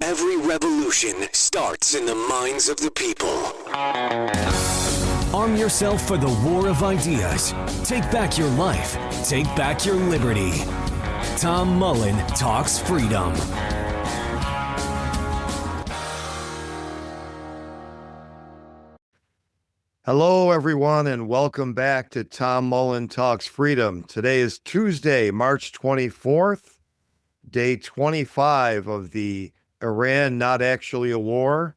Every revolution starts in the minds of the people. Arm yourself for the war of ideas. Take back your life. Take back your liberty. Tom Mullen Talks Freedom. Hello, everyone, and welcome back to Tom Mullen Talks Freedom. Today is Tuesday, March 24th, day 25 of the Iran Not Actually a War.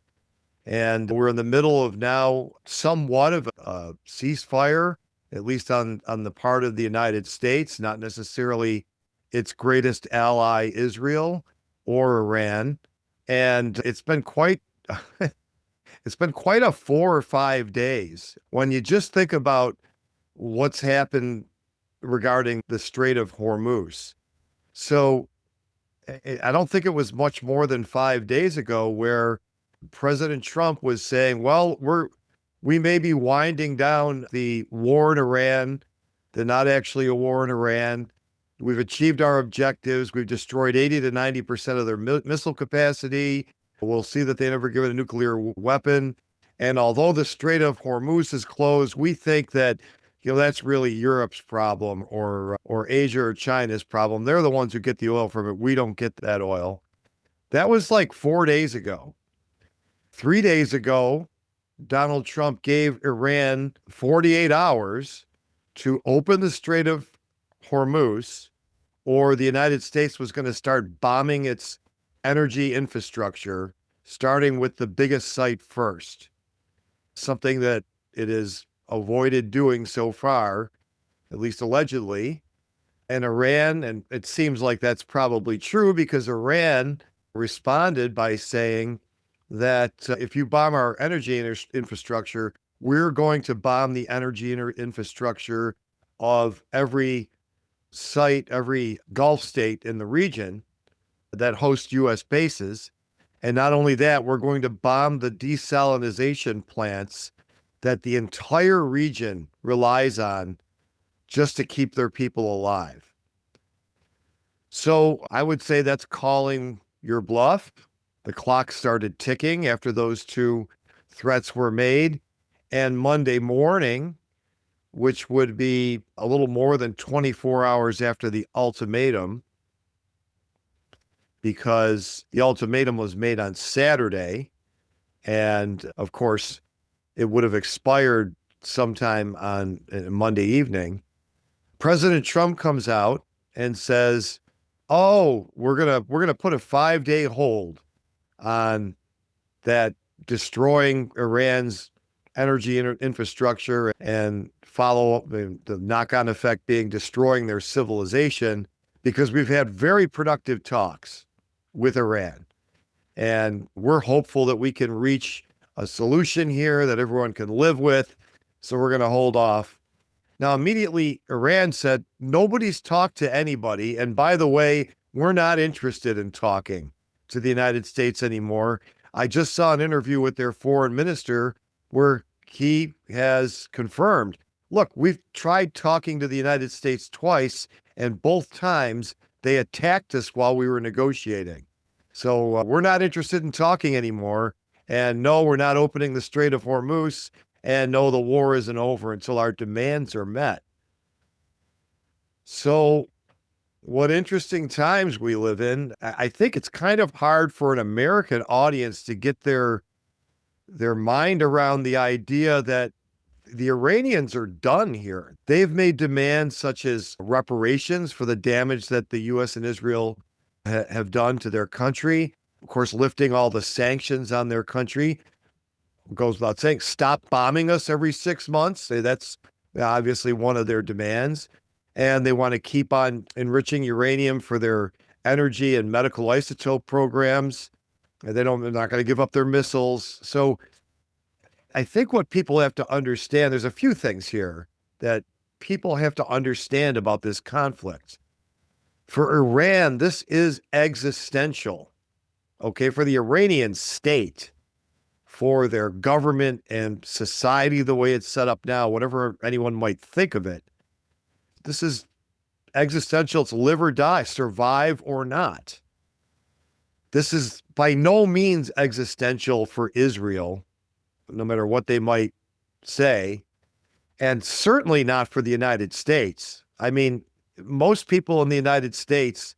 And we're in the middle of now somewhat of a ceasefire, at least on the part of the United States, not necessarily its greatest ally, Israel or Iran. And it's been quite a 4 or 5 days. When you just think about what's happened regarding the Strait of Hormuz. So I don't think it was much more than 5 days ago where President Trump was saying, well, we may be winding down the war in Iran. They're not actually a war in Iran. We've achieved our objectives. We've destroyed 80 to 90% of their missile capacity. We'll see that they never give it a nuclear weapon. And although the Strait of Hormuz is closed, we think that that's really Europe's problem or Asia or China's problem. They're the ones who get the oil from it. We don't get that oil. That was like 4 days ago. 3 days ago, Donald Trump gave Iran 48 hours to open the Strait of Hormuz, or the United States was going to start bombing its energy infrastructure, starting with the biggest site first. Something that it has avoided doing so far, at least allegedly. And Iran, and it seems like that's probably true because Iran responded by saying that if you bomb our energy infrastructure, we're going to bomb the energy infrastructure of every site, every Gulf state in the region that host U.S. bases. And not only that, we're going to bomb the desalination plants that the entire region relies on just to keep their people alive. So I would say that's calling your bluff. The clock started ticking after those two threats were made. And Monday morning, which would be a little more than 24 hours after the ultimatum, because the ultimatum was made on Saturday, and of course, it would have expired sometime on Monday evening. President Trump comes out and says, "Oh, we're gonna put a 5-day hold on that destroying Iran's energy infrastructure and follow up the knock-on effect being destroying their civilization, because we've had very productive talks with Iran. And we're hopeful that we can reach a solution here that everyone can live with. So we're going to hold off." Now, immediately, Iran said, nobody's talked to anybody. And by the way, we're not interested in talking to the United States anymore. I just saw an interview with their foreign minister where he has confirmed, look, we've tried talking to the United States twice, and both times they attacked us while we were negotiating. So we're not interested in talking anymore. And no, we're not opening the Strait of Hormuz. And no, the war isn't over until our demands are met. So what interesting times we live in. I think it's kind of hard for an American audience to get their mind around the idea that the Iranians are done here. They've made demands such as reparations for the damage that the U.S. and Israel have done to their country. Of course, lifting all the sanctions on their country. Goes without saying, stop bombing us every 6 months. That's obviously one of their demands. And they want to keep on enriching uranium for their energy and medical isotope programs. And they're not going to give up their missiles. So I think what people have to understand, there's a few things here that people have to understand about this conflict. For Iran, this is existential, okay, for the Iranian state, for their government and society the way it's set up now, whatever anyone might think of it. This is existential. It's live or die, survive or not. This is by no means existential for Israel, no matter what they might say, and certainly not for the United States. I mean, most people in the United States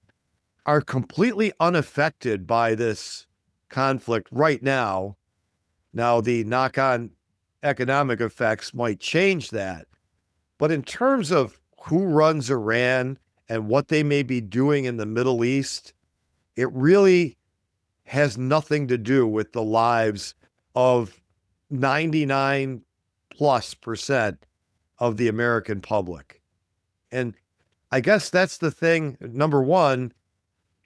are completely unaffected by this conflict right now. Now, the knock on economic effects might change that. But in terms of who runs Iran and what they may be doing in the Middle East, it really has nothing to do with the lives of 99 plus percent of the American public. And I guess that's the thing. Number one,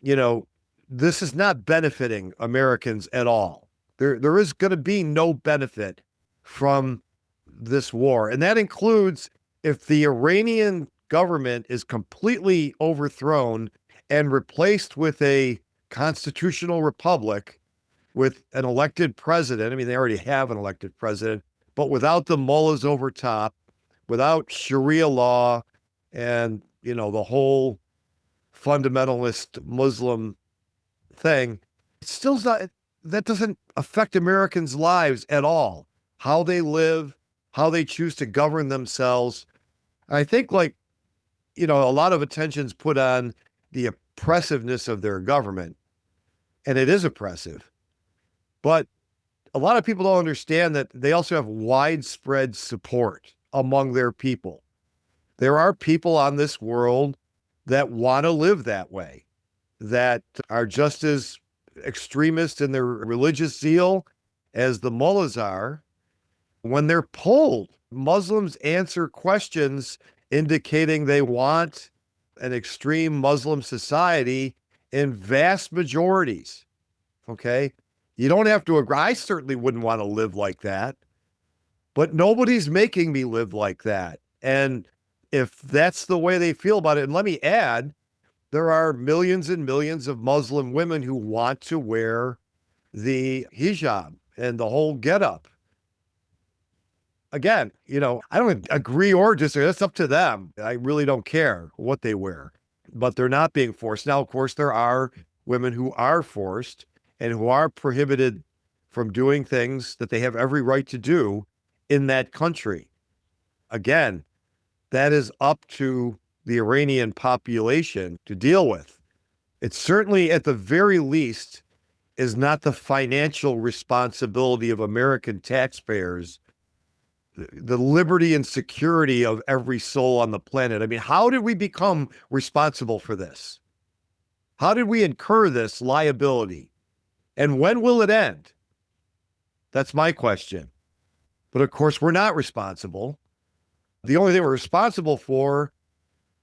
you know, this is not benefiting Americans at all. There is going to be no benefit from this war. And that includes if the Iranian government is completely overthrown and replaced with a constitutional republic with an elected president. I mean, they already have an elected president, but without the mullahs over top, without Sharia law and, the whole fundamentalist Muslim thing, it still's not, that doesn't affect Americans' lives at all. How they live, how they choose to govern themselves. I think, a lot of attention's put on the oppressiveness of their government, and it is oppressive. But a lot of people don't understand that they also have widespread support among their people. There are people on this world that want to live that way, that are just as extremist in their religious zeal as the mullahs are. When they're polled, Muslims answer questions indicating they want an extreme Muslim society in vast majorities. Okay. You don't have to agree. I certainly wouldn't want to live like that, but nobody's making me live like that. And if that's the way they feel about it, and let me add, there are millions and millions of Muslim women who want to wear the hijab and the whole getup. Again, I don't agree or disagree. That's up to them. I really don't care what they wear, but they're not being forced. Now, of course, there are women who are forced and who are prohibited from doing things that they have every right to do in that country. Again, that is up to the Iranian population to deal with. It certainly, at the very least, is not the financial responsibility of American taxpayers, the liberty and security of every soul on the planet. I mean, how did we become responsible for this? How did we incur this liability? And when will it end? That's my question. But of course, we're not responsible. The only thing we're responsible for,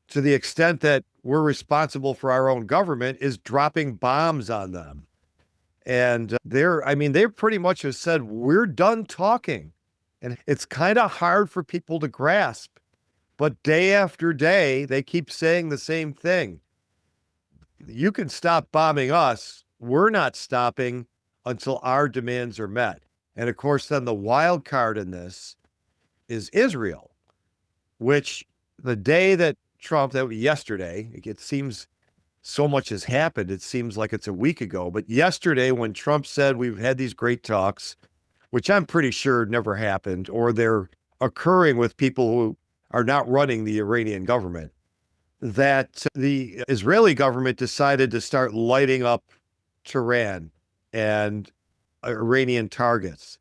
to the extent that we're responsible for our own government, is dropping bombs on them. And they pretty much have said, we're done talking. And it's kind of hard for people to grasp. But day after day, they keep saying the same thing. You can stop bombing us. We're not stopping until our demands are met. And of course, then the wild card in this is Israel, which the day that Trump, that was yesterday, it seems so much has happened. It seems like it's a week ago. But yesterday, when Trump said we've had these great talks, which I'm pretty sure never happened, or they're occurring with people who are not running the Iranian government, that the Israeli government decided to start lighting up Tehran and Iranian targets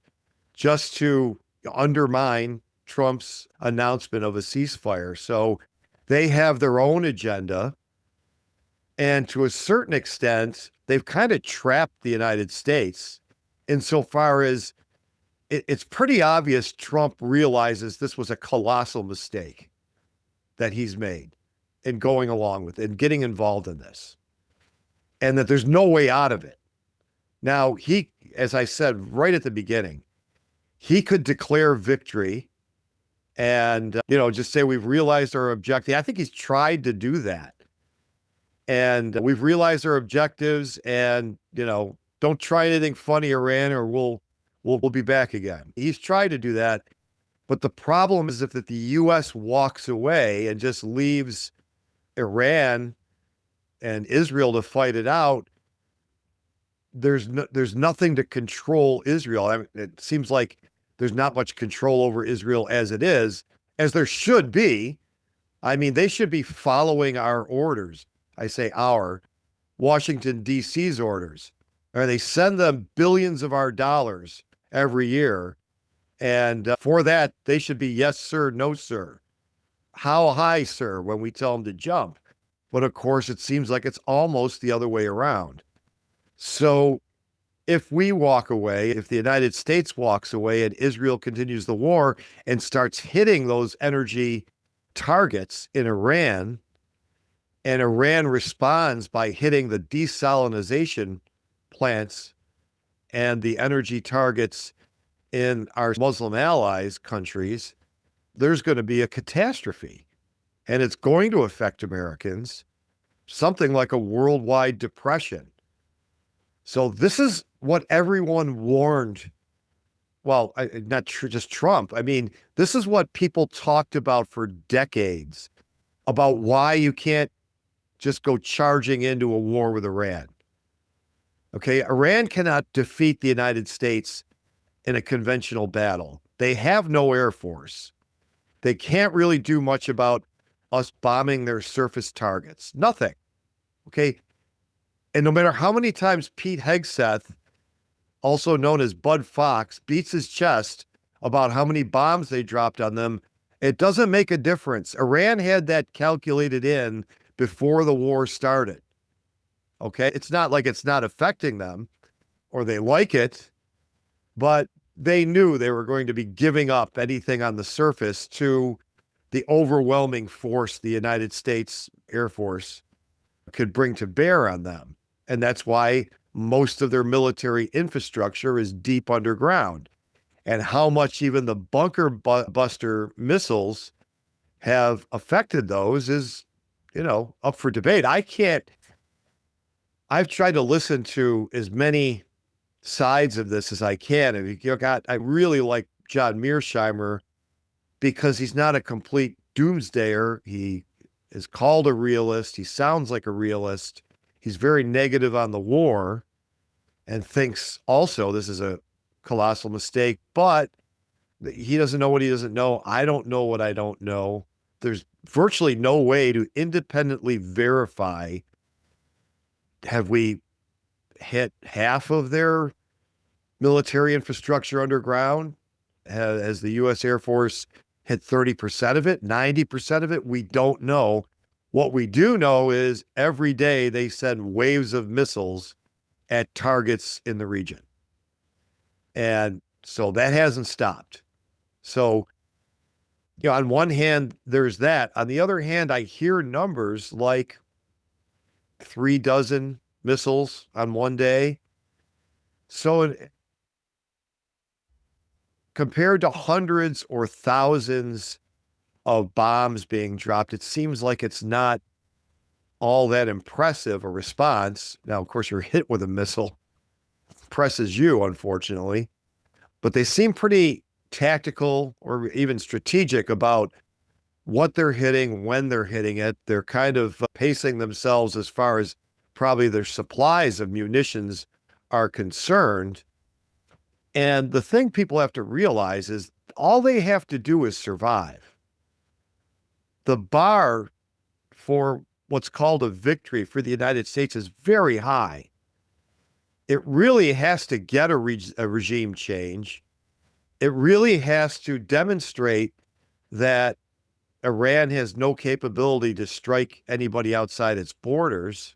just to undermine Trump's announcement of a ceasefire. So they have their own agenda. And to a certain extent, they've kind of trapped the United States insofar as it's pretty obvious Trump realizes this was a colossal mistake that he's made in going along with it and getting involved in this, and that there's no way out of it. Now, he, as I said right at the beginning, he could declare victory and, just say, we've realized our objective. I think he's tried to do that. And we've realized our objectives and, don't try anything funny, Iran, or we'll be back again. He's tried to do that. But the problem is if the U.S. walks away and just leaves Iran and Israel to fight it out, there's nothing to control Israel. I mean, it seems like there's not much control over Israel as it is, as there should be. I mean, they should be following our orders. I say our Washington, D.C.'s orders. Or they send them billions of our dollars every year. And for that, they should be yes, sir, no, sir. How high, sir, when we tell them to jump. But of course, it seems like it's almost the other way around. So if we walk away, if the United States walks away and Israel continues the war and starts hitting those energy targets in Iran, and Iran responds by hitting the desalination plants and the energy targets in our Muslim allies countries, there's going to be a catastrophe. And it's going to affect Americans, something like a worldwide depression. So this is what everyone warned. Well, not just Trump. I mean, this is what people talked about for decades about why you can't just go charging into a war with Iran. Okay, Iran cannot defeat the United States in a conventional battle. They have no air force. They can't really do much about us bombing their surface targets. Nothing. Okay. And no matter how many times Pete Hegseth, also known as Bud Fox, beats his chest about how many bombs they dropped on them, it doesn't make a difference. Iran had that calculated in before the war started. Okay. It's not like it's not affecting them or they like it, but they knew they were going to be giving up anything on the surface to the overwhelming force the United States Air Force could bring to bear on them. And that's why most of their military infrastructure is deep underground. And how much even the bunker buster missiles have affected those is, up for debate. I've tried to listen to as many sides of this as I can. And I really like John Mearsheimer because he's not a complete doomsdayer. He is called a realist. He sounds like a realist. He's very negative on the war and thinks also this is a colossal mistake, but he doesn't know what he doesn't know. I don't know what I don't know. There's virtually no way to independently verify, have we hit half of their military infrastructure underground? Has the U.S. Air Force hit 30% of it, 90% of it? We don't know. What we do know is every day they send waves of missiles at targets in the region. And so that hasn't stopped. So, on one hand, there's that. On the other hand, I hear numbers like 36 missiles on one day. So compared to hundreds or thousands of bombs being dropped, it seems like it's not all that impressive a response. Now, of course, you're hit with a missile, presses you, unfortunately, but they seem pretty tactical or even strategic about what they're hitting, when they're hitting it. They're kind of pacing themselves as far as probably their supplies of munitions are concerned. And the thing people have to realize is all they have to do is survive. The bar for what's called a victory for the United States is very high. It really has to get a regime change. It really has to demonstrate that Iran has no capability to strike anybody outside its borders.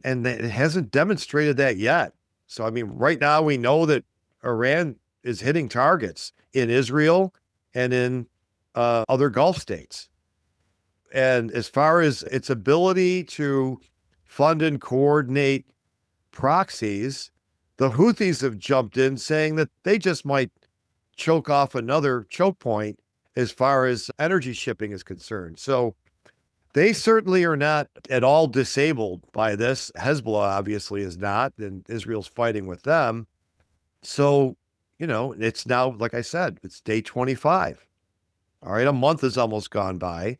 And it hasn't demonstrated that yet. So, I mean, right now we know that Iran is hitting targets in Israel and in other Gulf states. And as far as its ability to fund and coordinate proxies, the Houthis have jumped in saying that they just might choke off another choke point as far as energy shipping is concerned. So they certainly are not at all disabled by this. Hezbollah obviously is not, and Israel's fighting with them. So, it's now, like I said, it's day 25. All right, a month has almost gone by,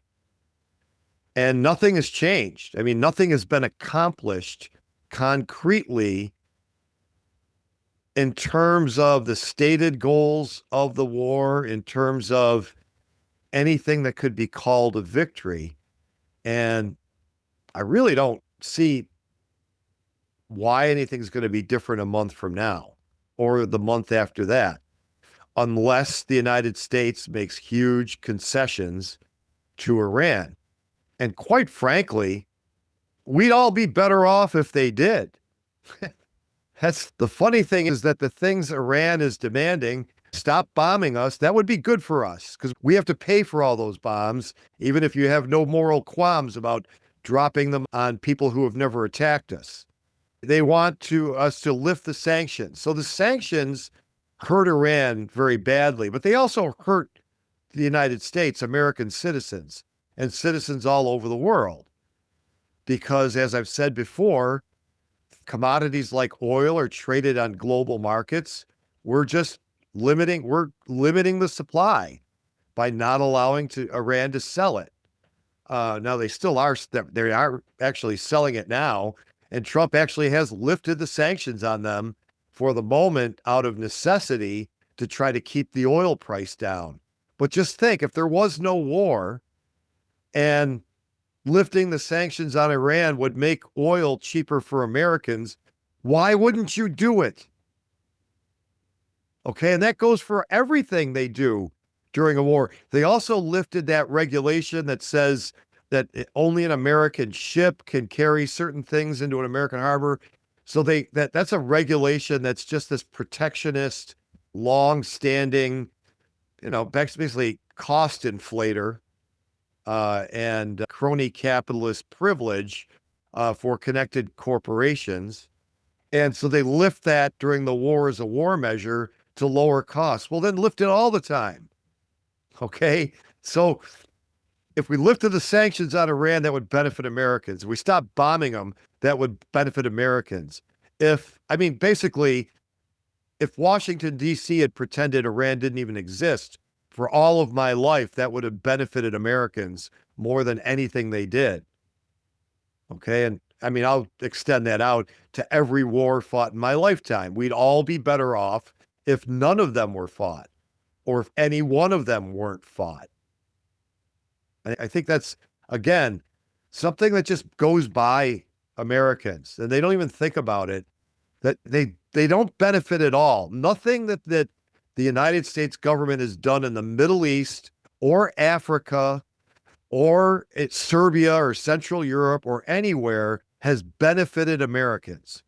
and nothing has changed. I mean, nothing has been accomplished concretely in terms of the stated goals of the war, in terms of anything that could be called a victory. And I really don't see why anything's going to be different a month from now or the month after that, unless the United States makes huge concessions to Iran. And quite frankly, we'd all be better off if they did. That's the funny thing, is that the things Iran is demanding, stop bombing us, that would be good for us because we have to pay for all those bombs, even if you have no moral qualms about dropping them on people who have never attacked us. They want us to lift the sanctions. So the sanctions hurt Iran very badly, but they also hurt the United States, American citizens, and citizens all over the world. Because as I've said before, commodities like oil are traded on global markets. We're limiting the supply by not allowing Iran to sell it. Now they are actually selling it now, and Trump actually has lifted the sanctions on them for the moment out of necessity to try to keep the oil price down. But just think, if there was no war and lifting the sanctions on Iran would make oil cheaper for Americans, why wouldn't you do it? Okay, and that goes for everything they do during a war. They also lifted that regulation that says that only an American ship can carry certain things into an American harbor. So that's a regulation that's just this protectionist, long-standing, basically cost inflator and crony capitalist privilege for connected corporations. And so they lift that during the war as a war measure to lower costs. Well, then lift it all the time. Okay? So if we lifted the sanctions on Iran, that would benefit Americans. If we stopped bombing them, that would benefit Americans. Basically, if Washington, D.C. had pretended Iran didn't even exist for all of my life, that would have benefited Americans more than anything they did. Okay. And I'll extend that out to every war fought in my lifetime. We'd all be better off if none of them were fought, or if any one of them weren't fought. I think that's, again, something that just goes by Americans, and they don't even think about it, that they don't benefit at all. Nothing that the United States government has done in the Middle East or Africa or Serbia or Central Europe or anywhere has benefited Americans.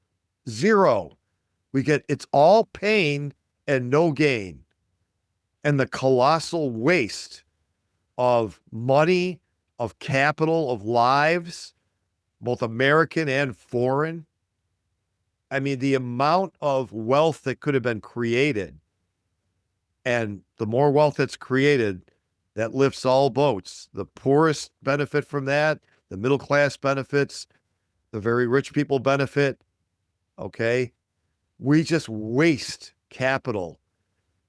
Zero. It's all pain and no gain. And the colossal waste of money, of capital, of lives, both American and foreign. The amount of wealth that could have been created, and the more wealth that's created, that lifts all boats. The poorest benefit from that, the middle class benefits, the very rich people benefit. Okay? We just waste capital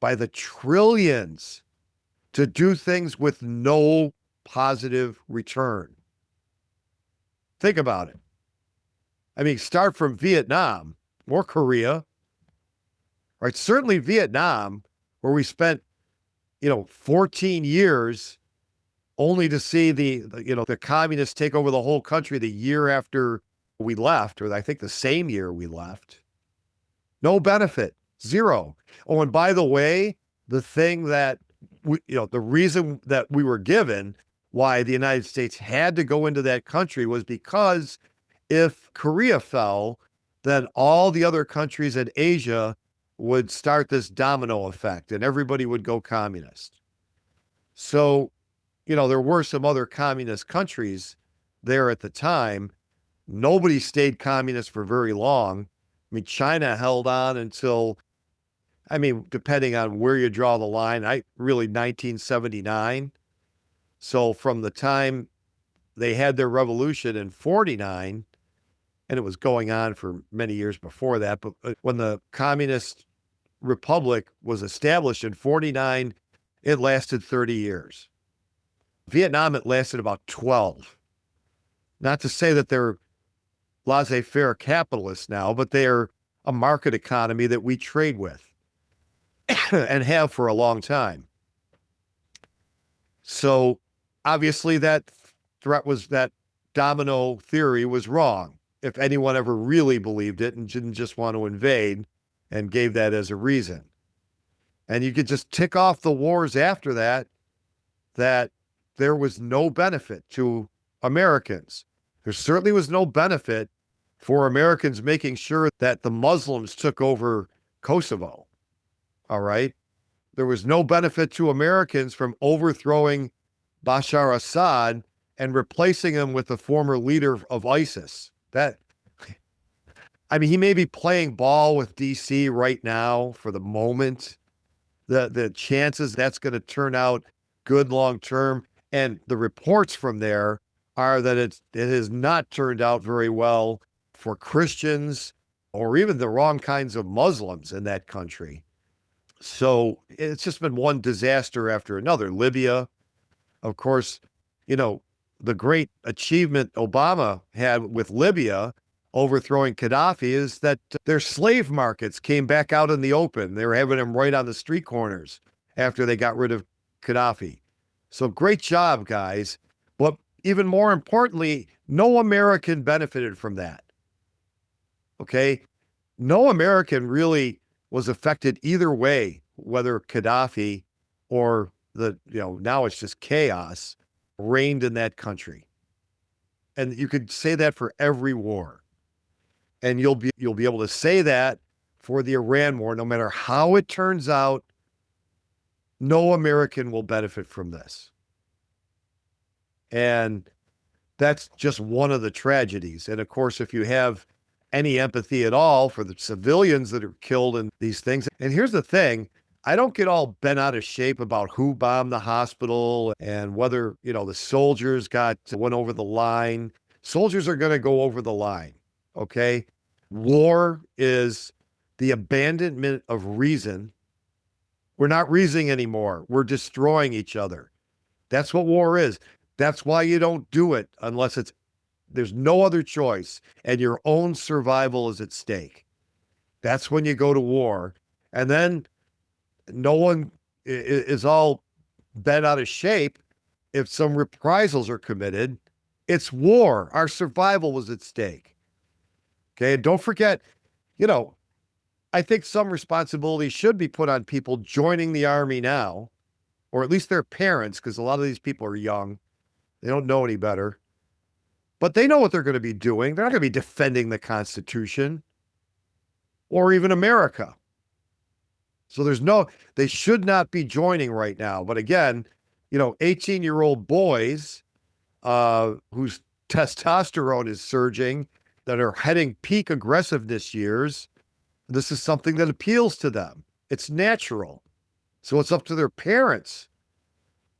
by the trillions to do things with no positive return. Think about it. Start from Vietnam or Korea, right? Certainly Vietnam, where we spent, 14 years only to see the communists take over the whole country the year after we left, or I think the same year we left. No benefit, zero. Oh, and by the way, the thing that the reason that we were given why the United States had to go into that country was because if Korea fell, then all the other countries in Asia would start this domino effect and everybody would go communist. So, there were some other communist countries there at the time. Nobody stayed communist for very long. China held on until, depending on where you draw the line, 1979. So from the time they had their revolution in 49, and it was going on for many years before that, but when the Communist Republic was established in 49, it lasted 30 years. Vietnam, it lasted about 12. Not to say that they're laissez-faire capitalists now, but they're a market economy that we trade with and have for a long time. So obviously that domino theory was wrong. If anyone ever really believed it and didn't just want to invade and gave that as a reason. And you could just tick off the wars after that, that there was no benefit to Americans. There certainly was no benefit for Americans making sure that the Muslims took over Kosovo. All right. There was no benefit to Americans from overthrowing Bashar Assad and replacing him with the former leader of ISIS. I mean, he may be playing ball with DC right now for the moment. The chances that's going to turn out good long term, and the reports from there are that it has not turned out very well for Christians or even the wrong kinds of Muslims in that country. So it's just been one disaster after another. Libya, of course, the great achievement Obama had with Libya overthrowing Gaddafi is that their slave markets came back out in the open. They were having them right on the street corners after they got rid of Gaddafi. So great job, guys. But even more importantly, no American benefited from that. Okay? No American really was affected either way, whether Gaddafi or now it's just chaos reigned in that country. And you could say that for every war. And you'll be able to say that for the Iran war, no matter how it turns out, no American will benefit from this. And that's just one of the tragedies. And of course, if you have any empathy at all for the civilians that are killed in these things. And here's the thing, I don't get all bent out of shape about who bombed the hospital and whether, the soldiers went over the line. Soldiers are going to go over the line. Okay. War is the abandonment of reason. We're not reasoning anymore. We're destroying each other. That's what war is. That's why you don't do it unless there's no other choice and your own survival is at stake. That's when you go to war. And then no one is all bent out of shape if some reprisals are committed. It's war. Our survival was at stake. Okay. And don't forget, I think some responsibility should be put on people joining the Army now, or at least their parents, because a lot of these people are young. They don't know any better. But they know what they're going to be doing. They're not going to be defending the Constitution or even America. So they should not be joining right now. But again, 18-year-old boys whose testosterone is surging, that are heading peak aggressiveness years, this is something that appeals to them. It's natural. So it's up to their parents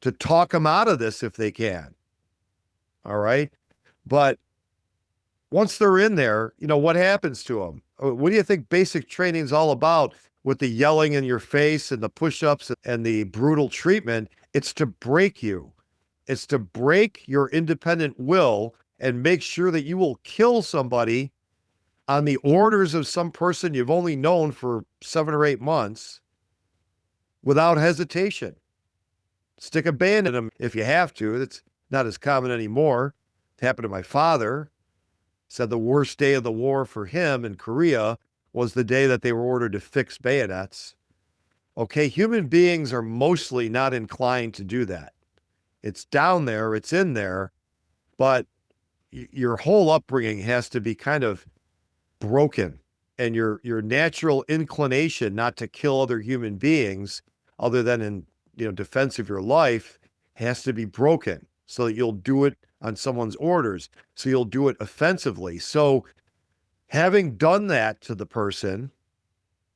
to talk them out of this if they can. All right. But once they're in there, what happens to them? What do you think basic training is all about with the yelling in your face and the push-ups and the brutal treatment? It's to break you. It's to break your independent will and make sure that you will kill somebody on the orders of some person you've only known for 7 or 8 months without hesitation. Stick a band in them if you have to. It's not as common anymore. It happened to my father. Said the worst day of the war for him in Korea was the day that they were ordered to fix bayonets. Okay, human beings are mostly not inclined to do that. It's down there, it's in there, but your whole upbringing has to be kind of broken, and your natural inclination not to kill other human beings other than in defense of your life has to be broken so that you'll do it on someone's orders, so you'll do it offensively. So having done that to the person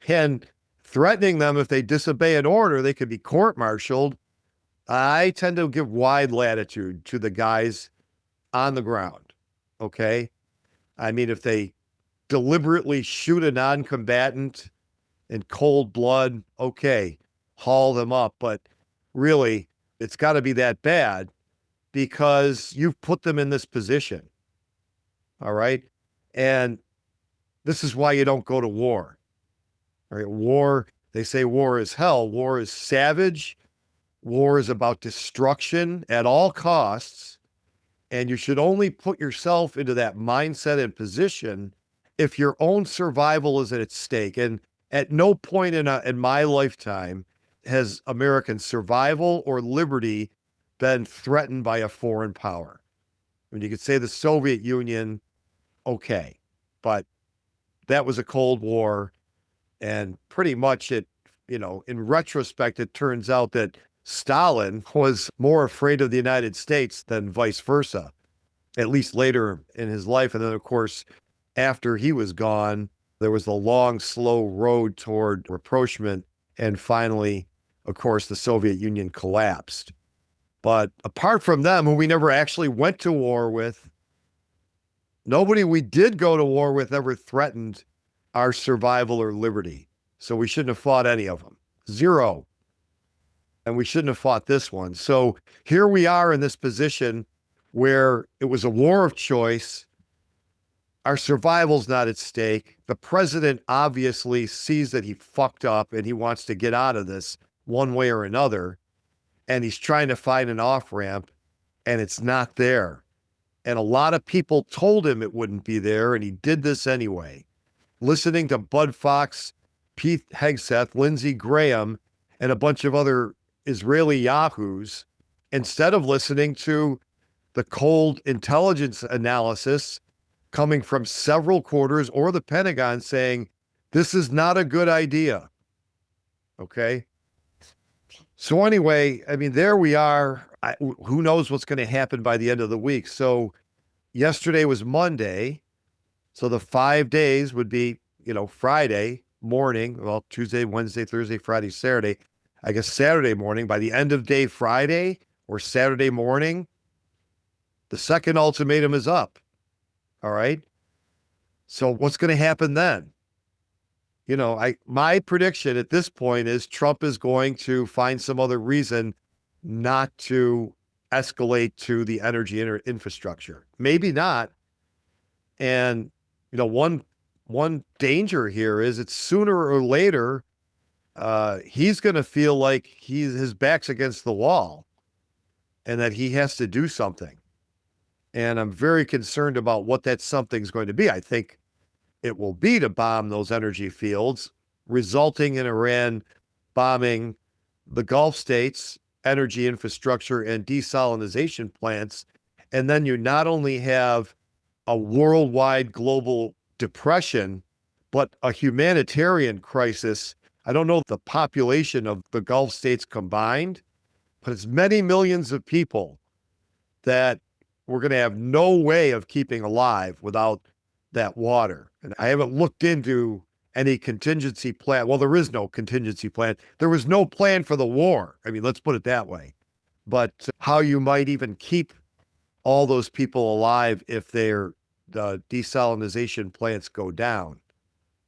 and threatening them if they disobey an order, they could be court-martialed. I tend to give wide latitude to the guys on the ground. Okay. I mean, if they deliberately shoot a non-combatant in cold blood, okay, haul them up. But really, it's got to be that bad because you've put them in this position. All right. And This is why you don't go to war. All right? War, they say war is hell. War is savage. War is about destruction at all costs. And you should only put yourself into that mindset and position if your own survival is at stake. And at no point in my lifetime has American survival or liberty been threatened by a foreign power. I mean, you could say the Soviet Union, okay, but that was a Cold War. And pretty much in retrospect, it turns out that Stalin was more afraid of the United States than vice versa, at least later in his life. And then, of course, after he was gone, there was a long, slow road toward rapprochement. And finally, of course, the Soviet Union collapsed. But apart from them, who we never actually went to war with, nobody we did go to war with ever threatened our survival or liberty. So we shouldn't have fought any of them. Zero. And we shouldn't have fought this one. So here we are in this position where it was a war of choice. Our survival's not at stake. The president obviously sees that he fucked up and he wants to get out of this one way or another. And he's trying to find an off-ramp, and it's not there. And a lot of people told him it wouldn't be there, and he did this anyway. Listening to Bud Fox, Pete Hegseth, Lindsey Graham, and a bunch of other Israeli yahoos, instead of listening to the cold intelligence analysis coming from several quarters or the Pentagon saying, this is not a good idea. Okay? So anyway, I mean, there we are. Who knows what's going to happen by the end of the week? So yesterday was Monday. So the 5 days would be, Friday morning, well, Tuesday, Wednesday, Thursday, Friday, Saturday. I guess Saturday morning, by the end of day Friday or Saturday morning, the second ultimatum is up. All right. So what's going to happen then? My prediction at this point is Trump is going to find some other reason not to escalate to the energy infrastructure. Maybe not. And, one danger here is it's sooner or later, he's going to feel like his back's against the wall and that he has to do something. And I'm very concerned about what that something's going to be. I think it will be to bomb those energy fields, resulting in Iran bombing the Gulf states, energy infrastructure, and desalination plants. And then you not only have a worldwide global depression, but a humanitarian crisis. I don't know the population of the Gulf states combined, but it's many millions of people that we're going to have no way of keeping alive without that water. And I haven't looked into any contingency plan. Well, there is no contingency plan. There was no plan for the war. I mean, let's put it that way. But how you might even keep all those people alive if their desalination plants go down,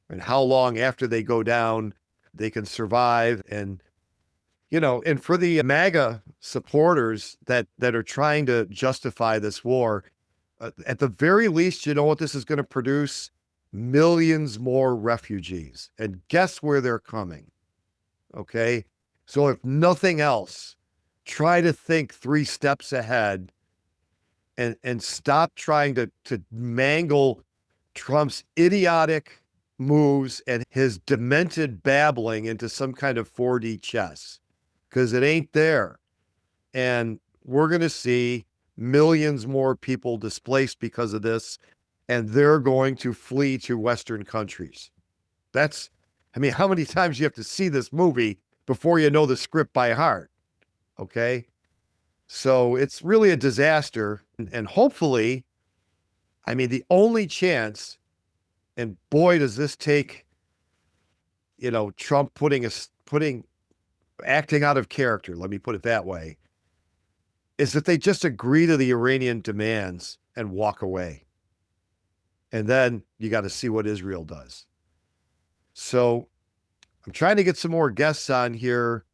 and how long after they go down they can survive. And and for the MAGA supporters that are trying to justify this war, at the very least, what this is going to produce? Millions more refugees. And guess where they're coming? Okay. So if nothing else, try to think 3 steps ahead and stop trying to mangle Trump's idiotic moves and his demented babbling into some kind of 4D chess, because it ain't there. And we're going to see millions more people displaced because of this, and they're going to flee to Western countries. How many times you have to see this movie before you know the script by heart? Okay. So it's really a disaster. And hopefully, the only chance, and boy, does this take, Trump acting out of character, let me put it that way, is that they just agree to the Iranian demands and walk away. And then you got to see what Israel does. So I'm trying to get some more guests on here.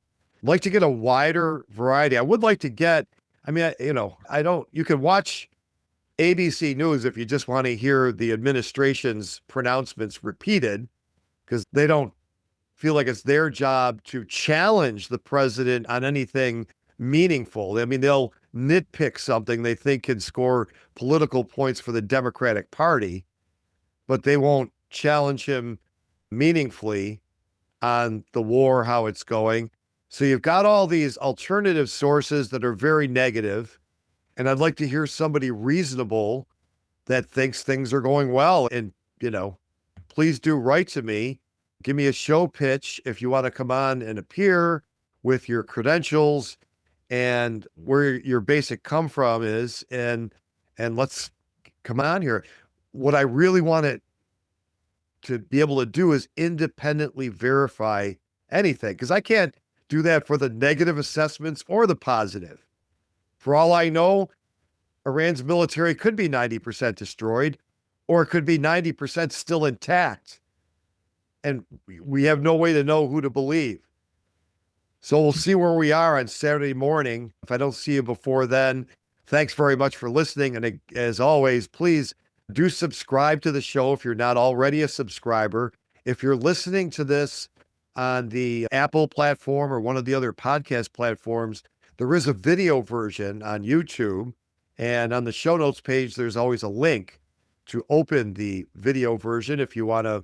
I'd like to get a wider variety. I would like to get, you can watch ABC News if you just want to hear the administration's pronouncements repeated, because they don't feel like it's their job to challenge the president on anything meaningful. I mean, they'll nitpick something they think can score political points for the Democratic Party, but they won't challenge him meaningfully on the war, how it's going. So you've got all these alternative sources that are very negative, and I'd like to hear somebody reasonable that thinks things are going well. And, please do write to me. Give me a show pitch if you want to come on and appear with your credentials and where your basic come from is, and let's come on here. What I really wanted to be able to do is independently verify anything, because I can't do that for the negative assessments or the positive. For all I know, Iran's military could be 90% destroyed, or it could be 90% still intact. And we have no way to know who to believe. So we'll see where we are on Saturday morning. If I don't see you before then, thanks very much for listening. And as always, please do subscribe to the show if you're not already a subscriber. If you're listening to this on the Apple platform or one of the other podcast platforms, there is a video version on YouTube. And on the show notes page, there's always a link to open the video version if you want to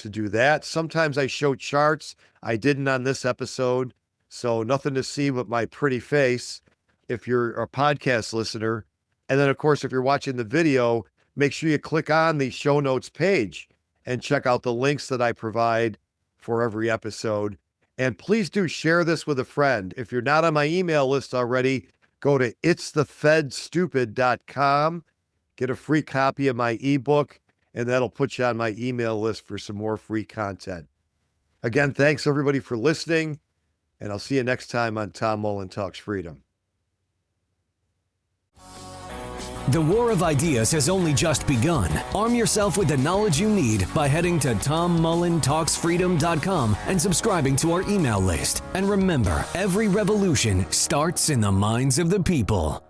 do that. Sometimes I show charts. I didn't on this episode, so nothing to see but my pretty face if you're a podcast listener. And then, of course, if you're watching the video, make sure you click on the show notes page and check out the links that I provide for every episode. And please do share this with a friend. If you're not on my email list already, go to itsthefedstupid.com, get a free copy of my ebook, and that'll put you on my email list for some more free content. Again, thanks everybody for listening, and I'll see you next time on Tom Mullen Talks Freedom. The war of ideas has only just begun. Arm yourself with the knowledge you need by heading to TomMullenTalksFreedom.com and subscribing to our email list. And remember, every revolution starts in the minds of the people.